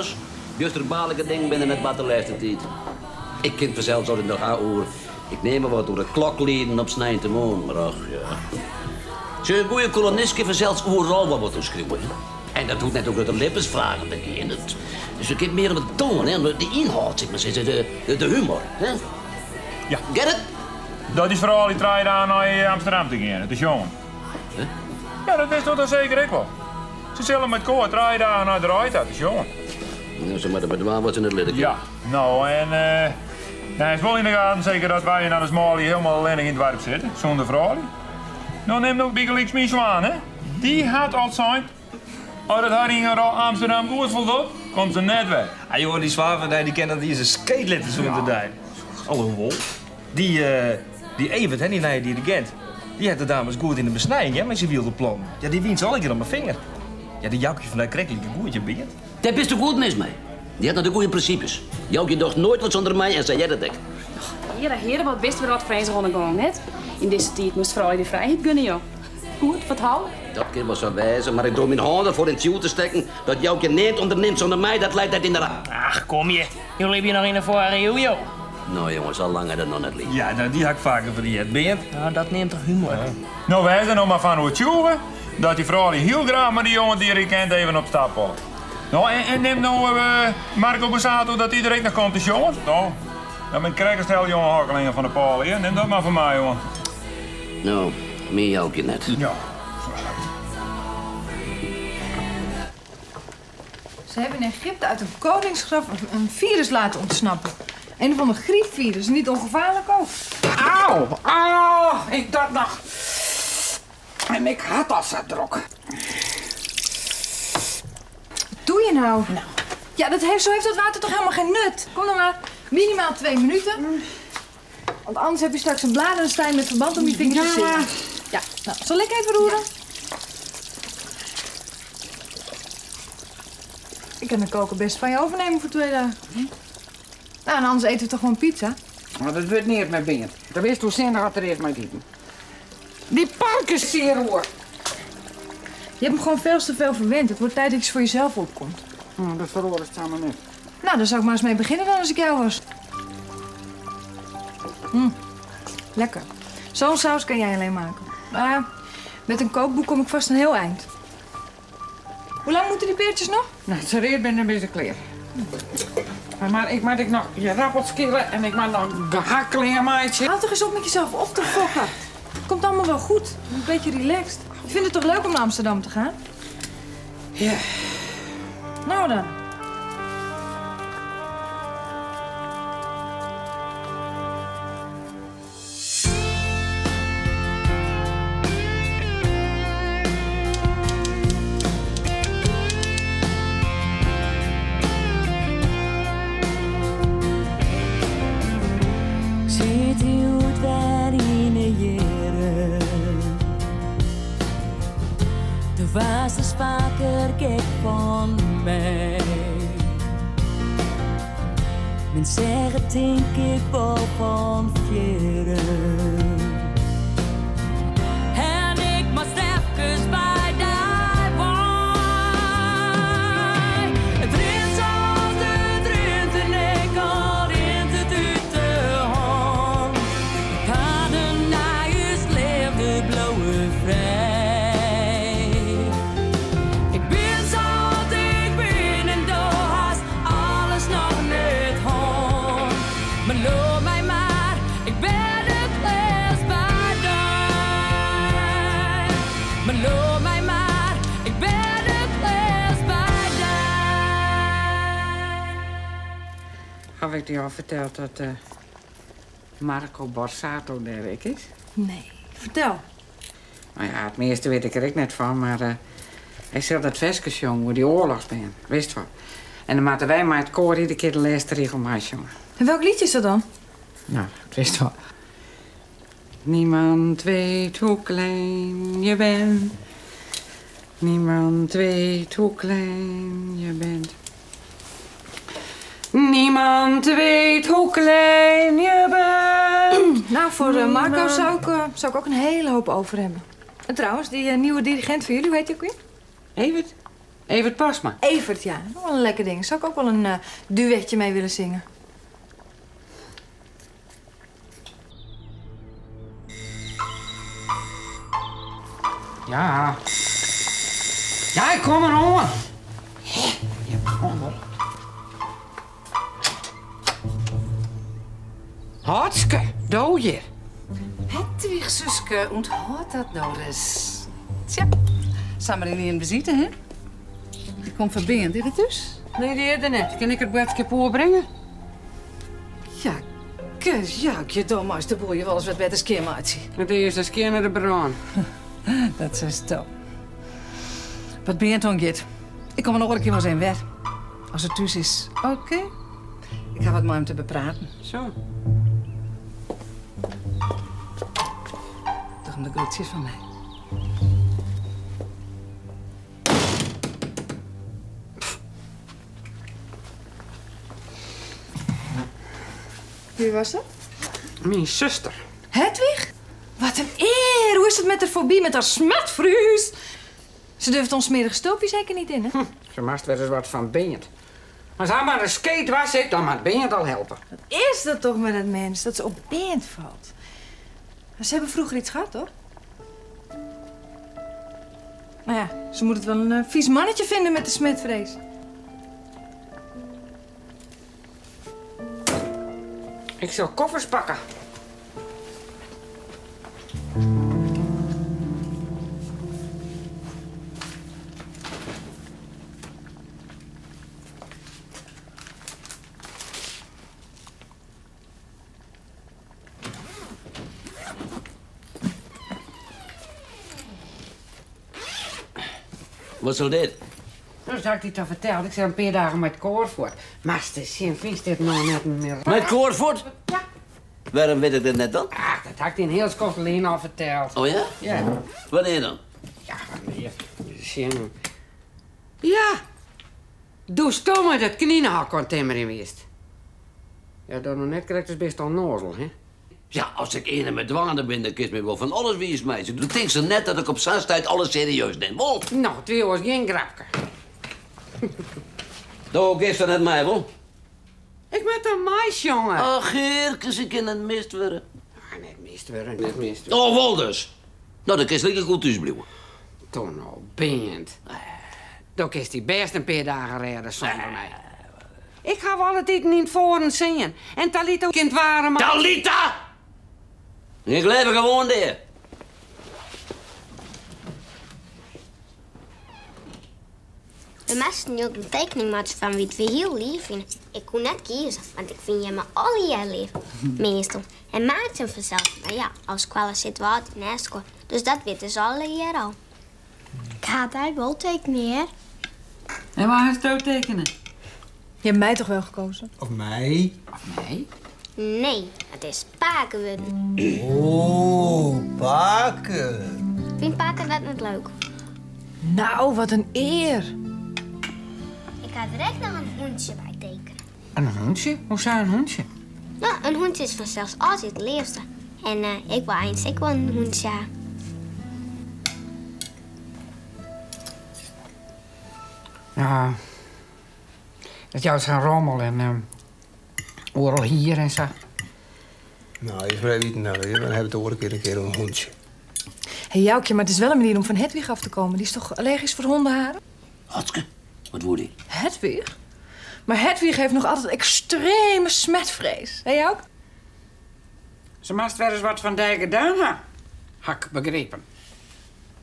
jongens. Juist er balijke ding binnen het wat de laatste tijd. Ik kind vanzelf zo de nog ouder. Ik neem me wat door de klok lieden op snijden te moon, maar ach, ja. Zo'n goede kolonistje vanzelfs overal wat wordt geschreven. En dat doet net ook uit de lippens vragen beginnen. Dus je kunt meer op het toon, hè, de inhoud, zeg maar, de humor. Hè? Ja. Get it? Dat is vooral die trein aan naar Amsterdam te gaan, het is jongen. Huh? Ja, dat wist toch zeker ik wel. Ze zullen met koor trein aan naar de Rijk, dat is jongen. Nou, ze maar de waar wat in het lidden. Ja, nou en hij is wel in de gaten zeker dat wij naar de Smalie helemaal alleen in het dorp zitten, zonder vrouw. Nou neemt ook Bigelix mijn zwaan, hè. Die had al zijn. Als het Haringen Amsterdam goed voldoet, komt ze net weg. Ah joh, die zwaar die kennen die is een skatelitten zo te doen. Hallo wol. Die Evert, hè, die nieuwe dirigent, die had de dames goed in de besnijding, hè, met zijn wieldenplan. Ja, die wint ze alle keer op mijn vinger. Ja, die Joukje van dat krekkelijke goedje begint. Daar bist er goed mis mee. Die had nog de goede principes. Joukje dacht nooit wat zonder mij en zei jij dat ik. Heren, wat wisten we dat vrezen ondergaan net? In deze tijd moest vooral de vrijheid gunnen, joh. Goed, vertrouwen. Dat kan wel zo wijzen, maar ik doe mijn handen voor in het ziel te steken. Dat Joukje niet onderneemt zonder mij, dat leidt dat in de raad. Ach, kom je. Jullie hebben nog in de vorige eeuw, joh. Nou jongens, al langer dan nog net lief. Ja, nou, die had ik vaker verdiend. Ben je het? Nou, dat neemt toch humor. Ja. Nou, wij zijn nog maar van hoe het joegen, dat die vrouw die heel graag met die jongen dirigent even op stap wil. Nou, en neem nou Marco Bussato dat hij direct nog komt, is jongens. Nou, dan ben ik krijgerstel jongen hakkelingen van de Paul hier. Neem dat maar van mij, jongen. Nou, meer Joukje net. Ja. Ze hebben in Egypte uit een koningsgraf een virus laten ontsnappen. Een van de griepvirus, niet ongevaarlijk ook. Auw, auw, ik dacht nog. En ik had al zo druk. Wat doe je nou? Ja, zo heeft dat water toch helemaal geen nut? Kom dan maar, minimaal 2 minuten. Want anders heb je straks een bladerenstein met verband om je vingers te zitten. Ja, nou, zal ik even roeren? Ja. Ik kan de koken best van je overnemen voor 2 dagen. Nou, en anders eten we toch gewoon pizza? Maar dat wordt niet meer binnen. Dat wist hoe zin had er eerst maar eten. Die park is zeer hoor. Je hebt hem gewoon veel te veel verwend. Het wordt tijd dat je voor jezelf opkomt. Dat verhoor is samen niet. Nou, daar zou ik maar eens mee beginnen dan als ik jou was. Lekker. Zo'n saus kan jij alleen maken. Maar met een kookboek kom ik vast een heel eind. Hoe lang moeten die peertjes nog? Nou, ze reed ben een beetje kleer. Maar ik mag nog je rappels skillen en ik mag nog gehakkelingen maatje. Houd toch eens op met jezelf op te fokken. Het komt allemaal wel goed. Een beetje relaxed. Je vindt het toch leuk om naar Amsterdam te gaan? Ja. Nou dan. Was es vaker gek van mij. Men zeggen denk ik wel van vieren. En ik moest even bij die boy. Het rent zoals het rent en ik al rent het uit de hand. Paden naar je leefde blauwe vrij. Heb ik je al verteld dat Marco Borsato daar is? Nee, vertel. Nou ja, het meeste weet ik er ook net van, maar hij zegt dat Veskes jong, hoe die oorlogs ben, wist wel. En dan moeten wij maar het koor iedere keer de laatste regel maar jongen. En welk liedje is dat dan? Nou, dat wist wel. Niemand weet hoe klein je bent. Niemand weet hoe klein je bent. Niemand weet hoe klein je bent. Nou, voor Marco zou ik ook een hele hoop over hebben. En trouwens, die nieuwe dirigent van jullie, hoe heet hij ook weer? Evert? Evert Pasma. Evert, ja. Wel een lekker ding. Zou ik ook wel een duetje mee willen zingen. Ja. Ja, ik kom er aan. Je handel. Hartske, doe je. Hedwig, Suske, onthoudt dat nou eens. Tja, samen in een visite, hè? Die komt verbind, is het dus? Nee, die eerder net. Kan ik het bordje brengen? Ja, kus, ja, je dom als de boer je wel eens wat beter skiermaatje. Het eerste keer naar de bron. Dat is top. Wat ben je dan, Git? Ik kom er nog een keer wel zijn weg. Als het thuis is, oké. Ik ga wat met hem te bepraten. Zo. Toch een de groetjes van mij. Wie was dat? Mijn zuster. Hedwig? Wat een eer! Hoe is het met haar fobie, met haar smetvruus? Ze durft ons smerige stoopje zeker niet in, hè? Ze maakt wel eens wat van Beent. Als hij maar een skate was, dan moet Beent al helpen. Wat is dat toch met het mens, dat ze op Beent valt? Ze hebben vroeger iets gehad, hoor. Nou ja, ze moet het wel een vies mannetje vinden met de smetvrees. Ik zal koffers pakken. Wat zal dit? Dus had ik die te vertellen. Ik zei een paar dagen met Koorvoort. Maar ze zien, vies dit nou net meer. Met Koorvoort? Ja. Waarom weet ik dit net dan? Ach, dat had ik in heel Skotland al verteld. Oh ja? Ja. Wanneer dan? Ja, wanneer? Zien. Ja. Doe stomme dat knienhak aan timmer in wist. Ja, dat nog net krijgt is best al nozel, hè? Ja, als ik ene met dwangen ben, dan kies me wel van alles wie is meisje. Toen denkt ze net dat ik op zandstijd alles serieus neem. Wat? Nou, 2 was geen grapje. Toch is dat net mij, wel? Ik ben een meisje, jongen. Ach, heerkes, ik in een mist worden. Ah, net mist worden, net mist worden. Oh, wel dus. Nou, dan kies ik lekker goed thuis blijven. Toen nou, Beent. Dan kiest hij best een paar dagen redden zonder mij. Ik ga wel het eten in het voren zingen. En Talita kind waren maar... Talita! Ik leef gewoon daar. We moesten nu ook een tekening maken van wie we heel lief vinden. Ik kon net kiezen, want ik vind je maar alle jaar lief. Meestal. En Maarten vanzelf. Maar ja, als kwallen zit wat in Esco. Dus dat weten ze alle jaar al. Ik ga daar wel tekenen, hè? En waar gaat het ook tekenen? Je hebt mij toch wel gekozen? Of mij? Of mij? Nee, het is Pakenwudden. Oh, Paken. Vindt Paken dat niet leuk? Nou, wat een eer. Ik ga direct nog een hondje bij tekenen. Een hondje? Hoe zou een hondje? Nou, een hondje is vanzelfs altijd het liefste. En ik wil eens ik wil een hondje. Ja. Dat jou gaan rommel en oorlog hier en zo. Nou, je vraagt niet nou, we hebben het ook een keer een hondje. Hé, Joukje, maar het is wel een manier om van Hedwig af te komen. Die is toch allergisch voor hondenharen? Hatske, wat wordt die? Hedwig? Maar Hedwig heeft nog altijd extreme smetvrees. Hé, Jouk? Ze moest wel eens wat van die gedaan hebben. Hak begrepen.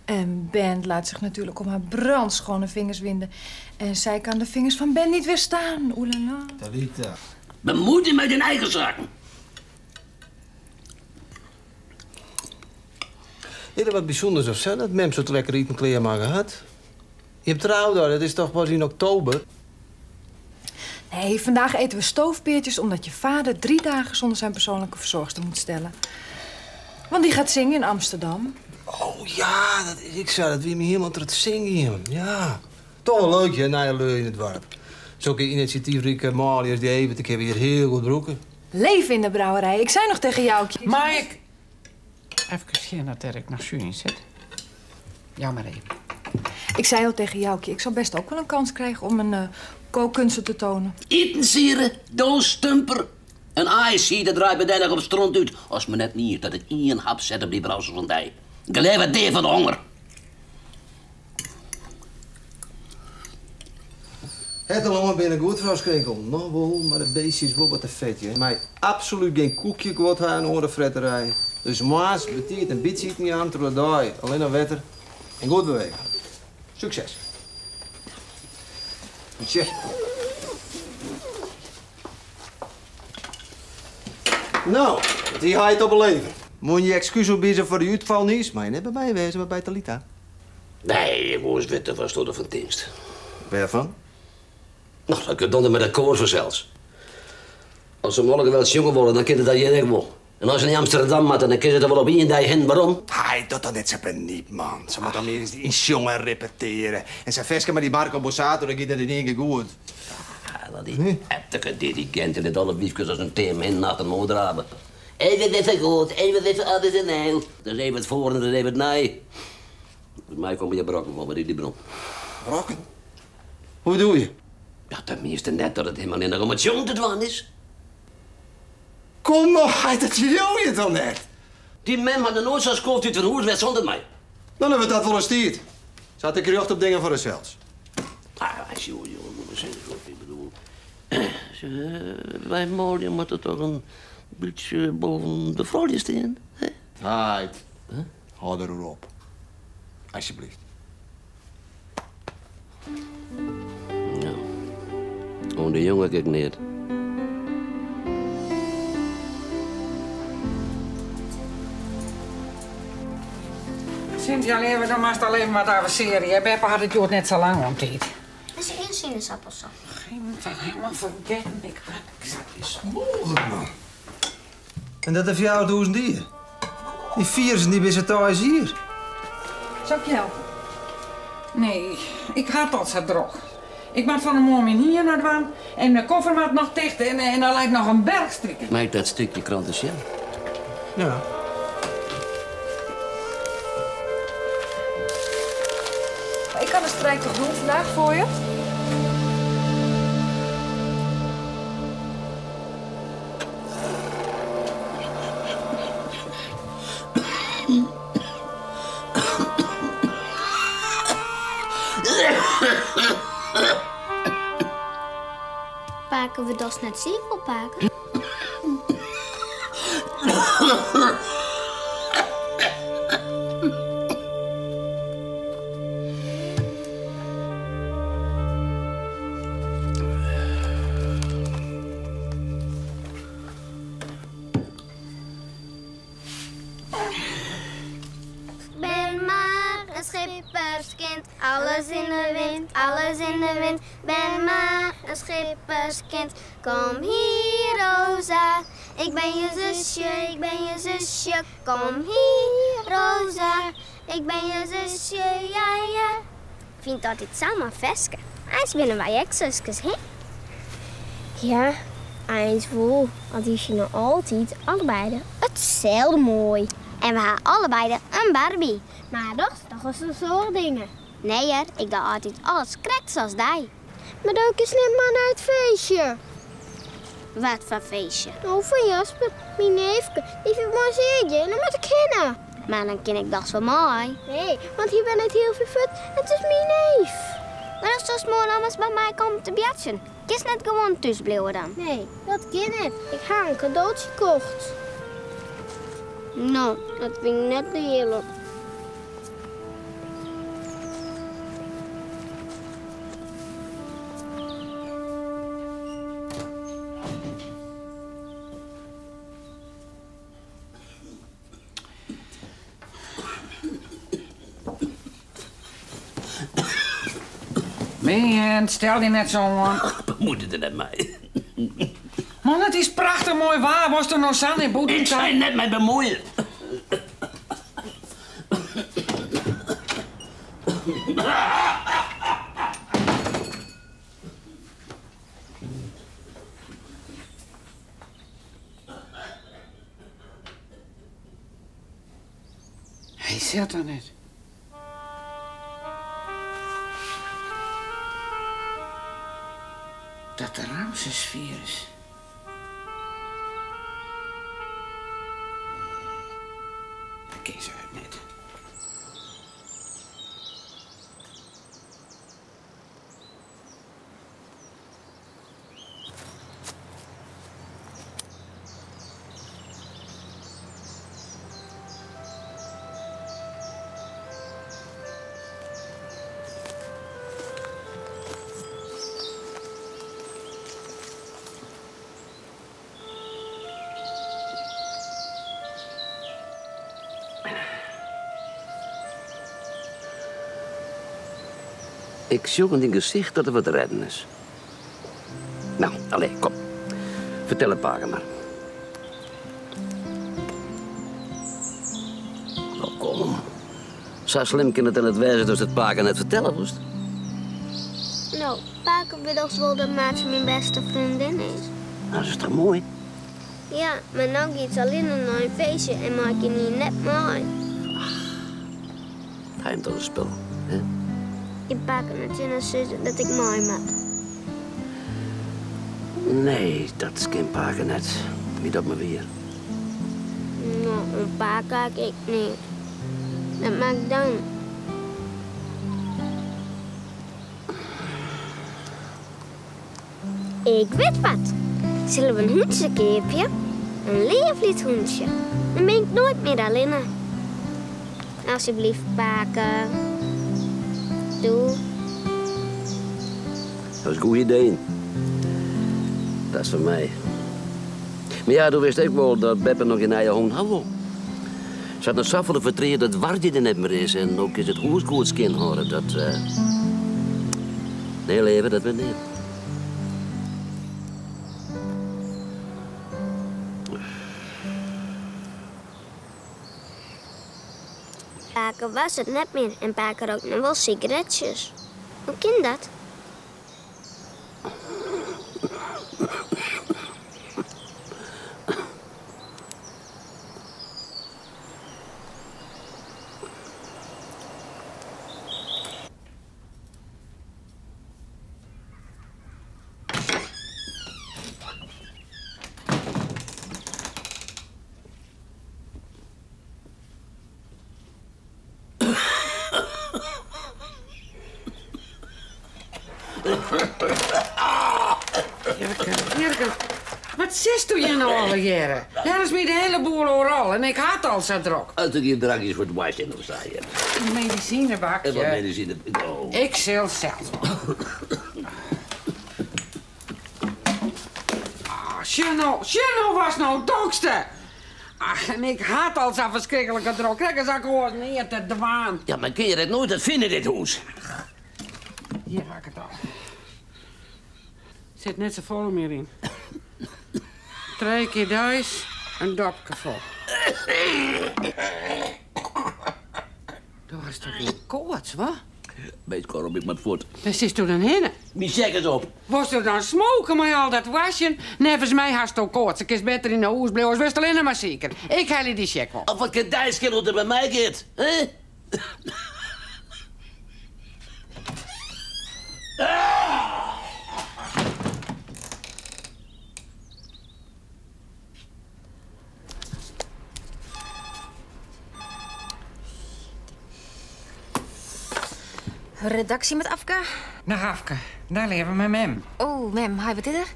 En Ben laat zich natuurlijk om haar brandschone vingers winden. En zij kan de vingers van Ben niet weerstaan. Oelala. Talita. Bemoeit je met je eigen zaken. Is er wat bijzonders of zo, dat Mem zo lekker eten kleermaken had? Je hebt trouw daar, dat is toch pas in oktober? Nee, vandaag eten we stoofpeertjes omdat je vader 3 dagen zonder zijn persoonlijke verzorgster moet stellen. Want die gaat zingen in Amsterdam. Oh ja, ik zou dat weer me helemaal te zingen. Ja. Toch wel leuk, hè, na je lui in het dorp. Zulke initiatiefrijke maliërs die even, ik heb hier heel goed broeken. Leven in de brouwerij. Ik zei nog tegen Joukje. Maar ik... Even zien dat ik nog zuur in zit. Ja, maar even. Ik zei al tegen Joukje, ik zou best ook wel een kans krijgen om mijn kookkunsten te tonen. Eten, sieren, doos, stumper. Een IC, dat draait bedijnig op stront uit. Als me net niet dat ik één hap zet op die brouwsel van die. Ik leef het deel van de honger. Het allemaal binnen goed, vrouw Skrinkel. Nog wel, maar de beestje is wel wat te vet, hè. Maar absoluut geen koekje goed aan een orenfretterij. Dus maas, betiert en biet ziet niet aan door de dag. Alleen naar wetter en goed bewegen. Succes. Tje. Nou, die ga je toch beleven. Moet je excuus opbiezen voor de uitval niet, maar je net bij mij wezen, maar bij Talita. Nee, ik moest weten was door de van dienst. Waarvan? Nou, dat kun je dan met de koor zelfs. Als ze morgen wel eens jonger worden, dan kun je dat hier ook wel. En als je in Amsterdam maakt, dan kun je er wel op één dag heen. Waarom? Hij doet dat net zo benieuwd, man. Ze moet dan meer eens in jongen repeteren. En zijn versken met die Marco Bossato, dan gaat dat in één keer goed. Ja, dat die heftige dirigent in het alle wiefjes als een team in nacht en moordraven. Even dit goed, even dit alles in heel. Dat is even het voor en dat is even het nee. Bij mij komen je brokken van, die bron. Brokken? Hoe doe je? Ja, tenminste net dat het helemaal in de om het jong te doen is. Kom nog, hij dat wil je dan net. Die man had nooit zo'n koopt uit van Hoerswet zonder mij. Dan hebben we dat wel eens stiert. Zat ik gerucht op dingen voor zichzelf. Ah, joh, moet maar zeggen wat ik bedoel. Wij mogen moeten toch een beetje boven de vrouwtjes staan, hè? Right. Huh? Hou erop. Alsjeblieft. Nou, gewoon de jongen kijk neer. Cynthia, leven, dan mag alleen maar avanceren. Beppe had het jood net zo lang om tijd. Is er geen sinaasappelsap? Geen van helemaal vergeten. Ik zat eens Mogelijk, man. En dat heeft jou duizend dieren. Die vier zijn die bij z'n thuis hier. Zal ik je helpen? Nee, ik had dat zo droog. Ik maak van de morgen hier naar de waan en de koffer maakt nog dicht en dan lijkt nog een bergstrikken. Maak dat stukje kranten, Ja. Ik kan een strijk toch doen vandaag voor je? Paken we dat net zeepel paken? Ben maar een schipperskind, alles in de wind, alles in de wind. Ben maar een schipperskind, kom hier Rosa. Ik ben je zusje, ik ben je zusje, kom hier Rosa. Ik ben je zusje, ja ja. Vindt dat dit samen veske? Hij is binnen wij ex-zusjes, hè? Ja, eens wel. Want die vinden altijd allebei hetzelfde mooi. En we hebben allebei een Barbie. Maar toch is er zo'n dingen. Nee, hè, ik doe altijd alles correct zoals jij. Maar dan is net maar naar het feestje. Wat voor feestje? Oh, van Jasper, mijn neefje. Die vindt maar zeertje en dan moet ik kennen. Maar dan ken ik dat zo mooi. Nee, want hier ben ik heel veel fut en het is mijn neef. Maar dat is zo mooi anders bij mij komt te bjatsen. Kies net gewoon thuis blijven dan. Nee, dat kan niet. Ik heb een cadeautje gekocht. Nou, dat vind ik net de hele. Man, stel je net zo aan. Bemoeide er net mee. Man, het is prachtig mooi waar. Was er nog zand in boet? Ik zei net mee bemoeien. Hij zit er niet. Ramsesvirus. Dat ken ze uit net. Ik zoek in gezicht dat er wat te redden is. Nou, allee, kom. Vertel het pagen maar. Oh, kom. Zo slim kan het in het wijzen dus het pagen net vertellen moest. Nou, Paken wil toch wel dat Maartje mijn beste vriendin is. Nou, dat is toch mooi? Ja, maar nou gaat ze alleen naar een feestje en maak je niet net mooi. Ga je hem toch een spel, hè? Ik Paken natuurlijk zeggen dat ik mooi maak. Nee, dat is geen pagen net. Wie dat maar weer. Nou, een paar kijk ik niet. Dat maakt dan. Ik weet wat. Zullen we een hoentje keepje? Een leeflied hoentje. Dan ben ik nooit meer alleen. Alsjeblieft, Paken. Doe. Dat is een goed idee. Dat is voor mij. Maar ja, toen wist ik wel dat Beppe nog in eigen hond had. Ze had nog zo voor de vertreden dat Wartje er net meer is. En ook is het hoerskoetskind horen. Dat, heel even, dat weet niet. Paken was het net meer en Paken rookt nog wel sigaretjes. Hoe kan dat? Jerke, wat zist je nou alle jaren? Ja, dat is me de hele boel overal en ik had al zo druk. Als ik hier drankjes voor het wasje in of sta je. Een medicijnebakje. En wat medicine? Oh. Ik zelf. Shanno was nou dokste. Ach, en ik had al zo'n verschrikkelijke druk. Kijk eens, ik hoor neer te dwaan. Ja, maar kun je het nooit vinden, dit hoes? Hier ga ik het al. Zit net zo vol meer in. 3 keer duis, een dopje vol. Dat was toch geen koorts, wat? Beetje korop ik met voet. Waar zit je dan heen? Wie zeg eens op? Was er dan smoken met al dat wasjen? Nevens mij had je ook koorts. Ik is beter in de hoes blijven, als wist alleen maar zeker. Ik haal je die check wel. Of wat kadijskindel er bij mij gaat, hè? Redactie met Afka? Dag Afke, daar leven we met Mem. Oh, Mem, hij wat is er?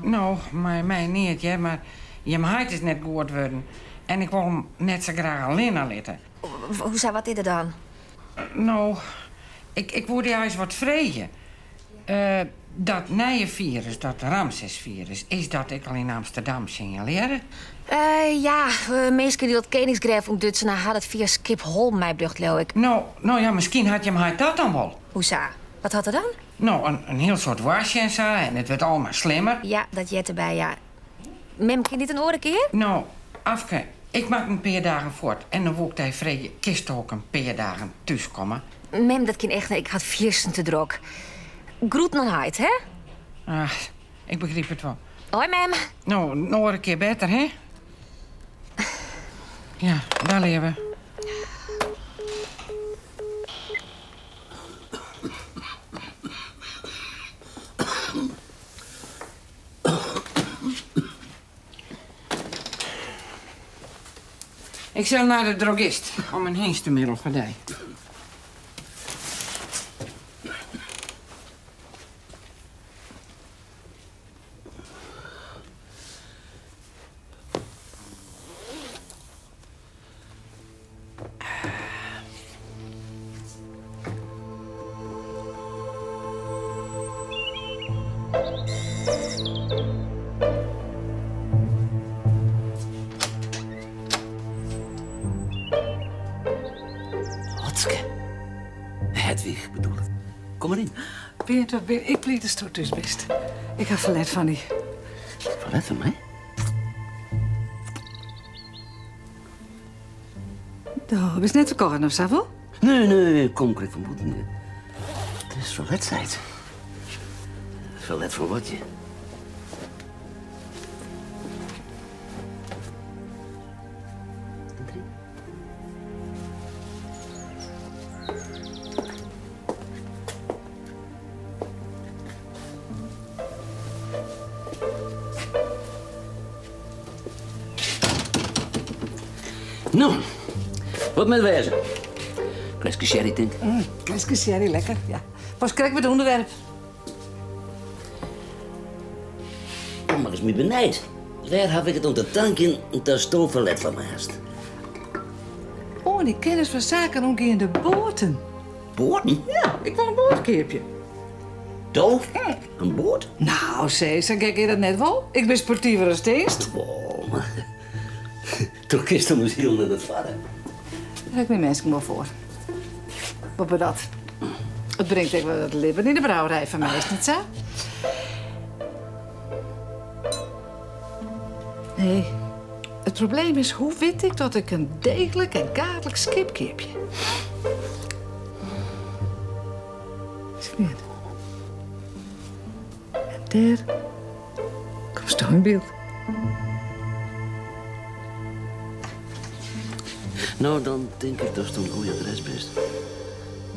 Nou, mij niet, hè, maar je huid is net goed worden. En ik wil hem net zo graag alleen laten. Hoe zou wat is er dan? Nou, ik word juist wat vregen. Dat nieuwe virus, dat Ramsesvirus, is dat ik al in Amsterdam signaleren? Mensen die dat Koningsgreef om Dutsen had het via Schiphol mij bedacht, geloof ik. Nou ja, misschien had je hem dat dan wel. Hoezo? Wat had er dan? Nou, een heel soort wasje en zo, en het werd allemaal slimmer. Ja, dat jet erbij, ja. Mem, kan dit een oren keer? Nou, Afke, ik maak een paar dagen voort en dan wil ik daar vrije kist ook een paar dagen thuiskomen. Mem, dat kan echt niet. Ik had viersen te druk. Groeten aan Heid, hè? Ah, ik begrijp het wel. Hoi, Mem. Nou, nog een keer beter, hè? Ja, daar leven we. Ik zal naar de drogist om een heenstumiddel voor die. Hedwig bedoel ik. Kom maar in. Beert, wat ben ik pleet de stoot dus best. Ik heb verlet van die. Verlet van mij? Nou, is net verkocht of zo? Nee, kom correct van boeten. Het is verletheid. Verlet voor wat je. Nou, wat met wezen? Klasje sherry, denk ik. Klasje sherry, lekker, ja. Pas krijg met het onderwerp. Kom maar eens mee benijd. Waar heb ik het om te tanken en daar stoof verlet van naast? Oh, en ik kennis van zaken ook in de boten. Boten? Ja, ik wil een bootkeerpje. Toch? Een boot? Nou, zeg ik dat net wel? Ik ben sportiever als eerst. Oh, maar... Toch kist om heel naar het varen. Daar heb ik mijn mensen wel voor. Wat ben dat? Het brengt ik wel het libben in de brouwerij van mij, is het niet zo? Nee, het probleem is, hoe weet ik dat ik een degelijk en kaartelijk skipje heb? Is het niet? En daar komt toch in beeld. Nou, dan denk ik dat het een goede adres best.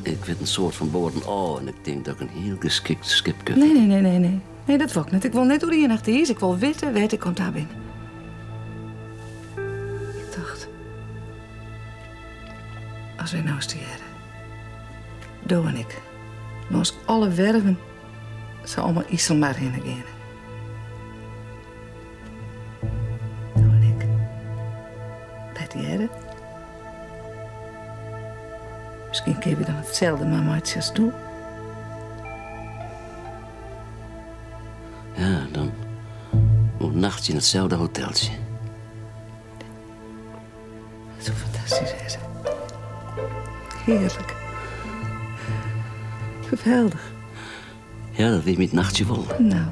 Ik weet een soort van boorden en ik denk dat ik een heel geschikt skip kan. Nee. Nee, dat wil ik niet. Ik wil net hoe die nacht is. Ik wil weten, ik kom daar binnen. Ik dacht, als wij nou stieren, Doe en ik, naast alle werven, zou allemaal Isselmar heen gaan. Doe en ik, bij die heren. Misschien kun je dan hetzelfde mamaatje als toe. Ja, dan een nachtje in hetzelfde hoteltje. Zo fantastisch is het. Heerlijk. Geweldig. Ja, dat weet je met nachtje wel. Nou.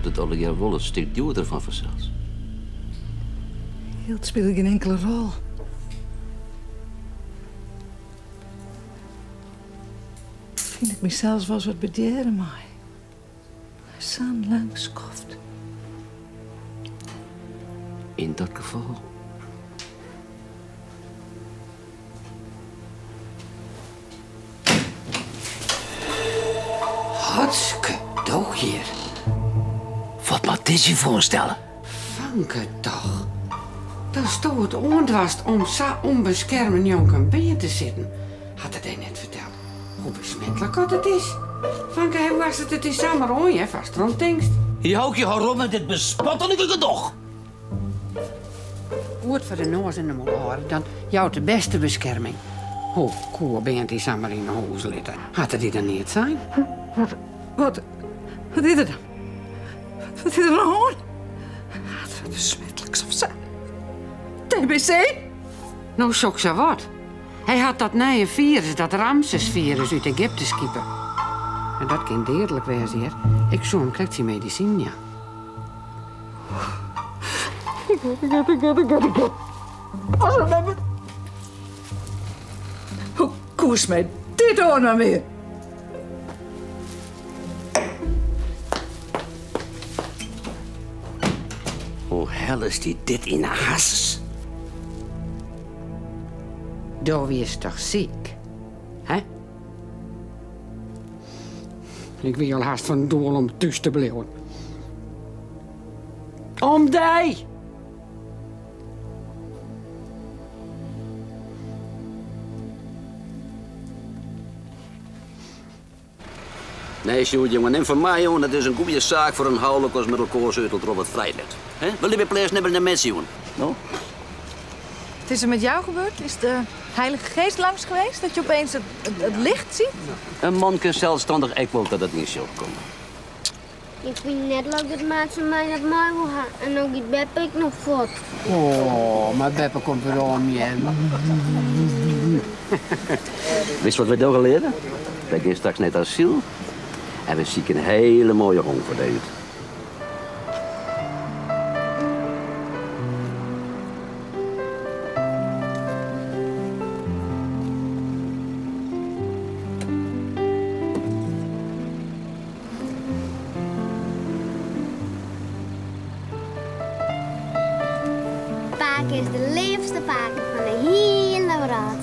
Het alle jaar wel een stuk duurder van vanzelfs. Het speelt geen enkele rol. Vind ik mezelf wel eens wat bederen, maar zo'n lang schoft. In dat geval. Hartstikke toch hier. Wat moet dit je voorstellen? Vanke toch. Dat stond het oordwast om zo onbeschermd jongen bij te zitten. Had het hij net verteld. Hoe besmettelijk dat het is. Vanke, hij was het is zomaar on je vast rond denkst. Je houdt je gewoon met dit bespottelijke gedoog. Woord voor de noos in de mond horen, dan jou de beste bescherming. Hoe cool bent die zomaar in de hoes litten? Had het die dan niet zijn? Wat is het dan? Wat is er nou? Wat besmettelijks of zo. TBC? Nou, sok zo wat. Hij had dat nieuwe virus, dat Ramses-virus uit Egypte schiepen. En dat kan dodelijk wezen hier. Ik zou hem krijgt die medicijn, ja. Als we hebben... Hoe koers mij dit oor nou weer? Hoe hel is die dit in haar has? Dowie is toch ziek? Hè? Ik wil al haast van doel om thuis te blijven. Om die! Nee, sjoerd, jongen, neem van mij, jongen. Dat is een goede zaak voor een holocaust met elkaar zeutelt erop het vrijlet. Wil je weer plees nemen naar mensen, jongen? No? Het is er met jou gebeurd? Is de Heilige Geest langs geweest? Dat je opeens het licht ziet? Een man kan zelfstandig ook wel dat het niet zo komt. Ik vind net leuk dat mensen mij naar mij wil gaan. En ook die Beppe ik nog voort. Oh, maar Beppe komt weer om je. Wist je wat we daar geleerd? Wij gaan straks net asiel. En we zien een hele mooie hond verdeeld. Paak is de liefste paak van de hele wereld.